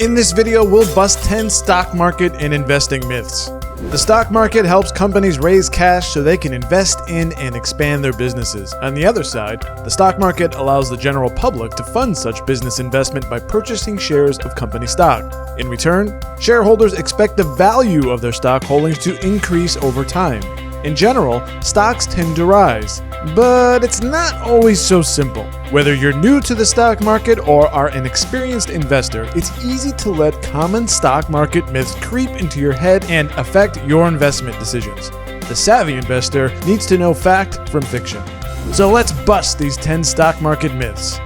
In this video, we'll bust 10 stock market and investing myths. The stock market helps companies raise cash so they can invest in and expand their businesses. On the other side, the stock market allows the general public to fund such business investment by purchasing shares of company stock. In return, shareholders expect the value of their stock holdings to increase over time. In general, stocks tend to rise, but it's not always so simple. Whether you're new to the stock market or are an experienced investor, it's easy to let common stock market myths creep into your head and affect your investment decisions. The savvy investor needs to know fact from fiction. So let's bust these 10 stock market myths.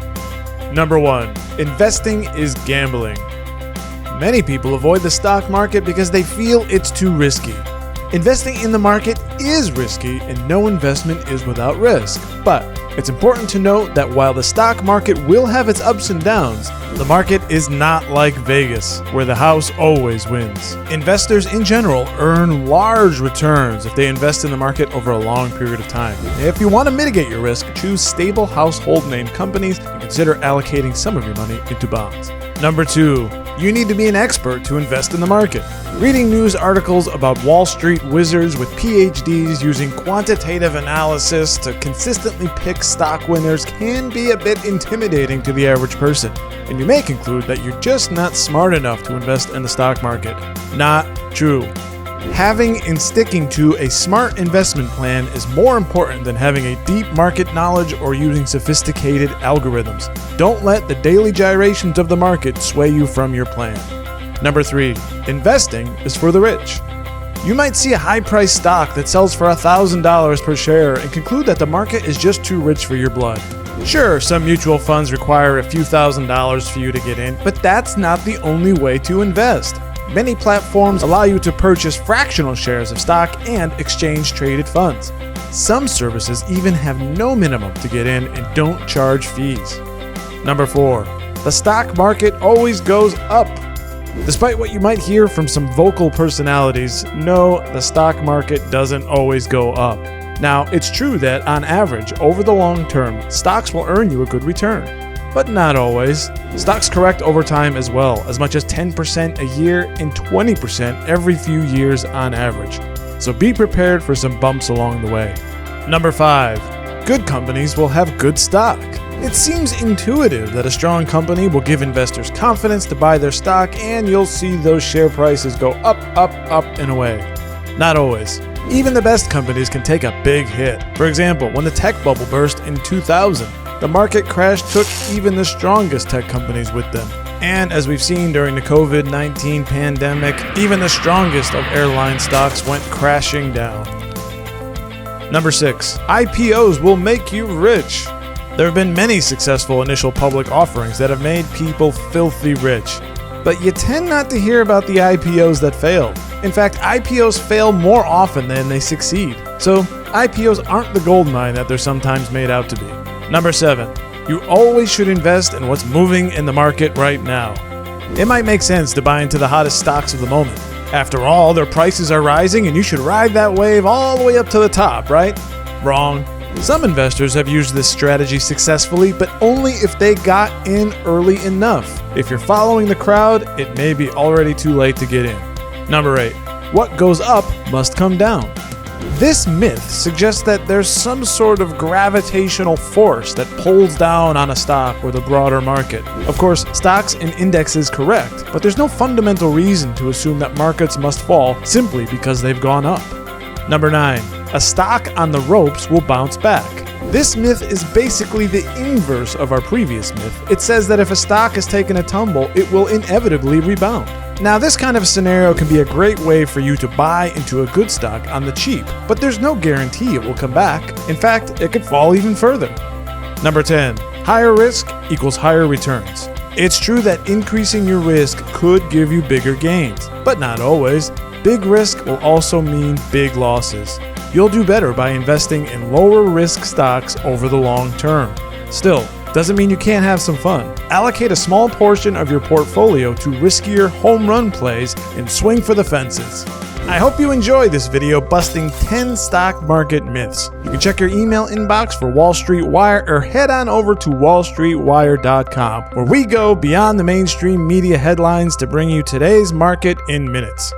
Number 1. Investing is gambling. Many people avoid the stock market because they feel it's too risky. Investing in the market is risky, and no investment is without risk. But it's important to note that while the stock market will have its ups and downs, the market is not like Vegas, where the house always wins. Investors in general earn large returns if they invest in the market over a long period of time. If you want to mitigate your risk, choose stable household name companies and consider allocating some of your money into bonds. Number 2. You need to be an expert to invest in the market. Reading news articles about Wall Street wizards with PhDs using quantitative analysis to consistently pick stock winners can be a bit intimidating to the average person, and you may conclude that you're just not smart enough to invest in the stock market. Not true. Having and sticking to a smart investment plan is more important than having a deep market knowledge or using sophisticated algorithms. Don't let the daily gyrations of the market sway you from your plan. Number 3. Investing is for the rich. You might see a high-priced stock that sells for $1,000 per share and conclude that the market is just too rich for your blood. Sure, some mutual funds require a few $1,000s for you to get in, but that's not the only way to invest. Many platforms allow you to purchase fractional shares of stock and exchange-traded funds. Some services even have no minimum to get in and don't charge fees. Number 4. The stock market always goes up. Despite what you might hear from some vocal personalities, no, the stock market doesn't always go up. Now, it's true that on average, over the long term, stocks will earn you a good return. But not always. Stocks correct over time as well, as much as 10% a year and 20% every few years on average. So be prepared for some bumps along the way. Number 5. Good companies will have good stock. It seems intuitive that a strong company will give investors confidence to buy their stock, and you'll see those share prices go up, and away. Not always. Even the best companies can take a big hit. For example, when the tech bubble burst in 2000, the market crash took even the strongest tech companies with them. And as we've seen during the COVID-19 pandemic, even the strongest of airline stocks went crashing down. Number 6. IPOs will make you rich. There have been many successful initial public offerings that have made people filthy rich. But you tend not to hear about the IPOs that fail. In fact, IPOs fail more often than they succeed. So IPOs aren't the goldmine that they're sometimes made out to be. Number 7. You always should invest in what's moving in the market right now. It might make sense to buy into the hottest stocks of the moment. After all, their prices are rising and you should ride that wave all the way up to the top, right? Wrong. Some investors have used this strategy successfully, but only if they got in early enough. If you're following the crowd, it may be already too late to get in. Number 8. What goes up must come down. This myth suggests that there's some sort of gravitational force that pulls down on a stock or the broader market. Of course, stocks and indexes correct, but there's no fundamental reason to assume that markets must fall simply because they've gone up. Number 9. A stock on the ropes will bounce back. This myth is basically the inverse of our previous myth. It says that if a stock has taken a tumble, it will inevitably rebound. Now, this kind of scenario can be a great way for you to buy into a good stock on the cheap, but there's no guarantee it will come back. In fact, it could fall even further. Number 10. Higher risk equals higher returns. It's true that increasing your risk could give you bigger gains, but not always. Big risk will also mean big losses. You'll do better by investing in lower risk stocks over the long term. Still, doesn't mean you can't have some fun. Allocate a small portion of your portfolio to riskier home run plays and swing for the fences. I hope you enjoy this video busting 10 stock market myths. You can check your email inbox for Wall Street Wire or head on over to wallstreetwire.com, where we go beyond the mainstream media headlines to bring you today's market in minutes.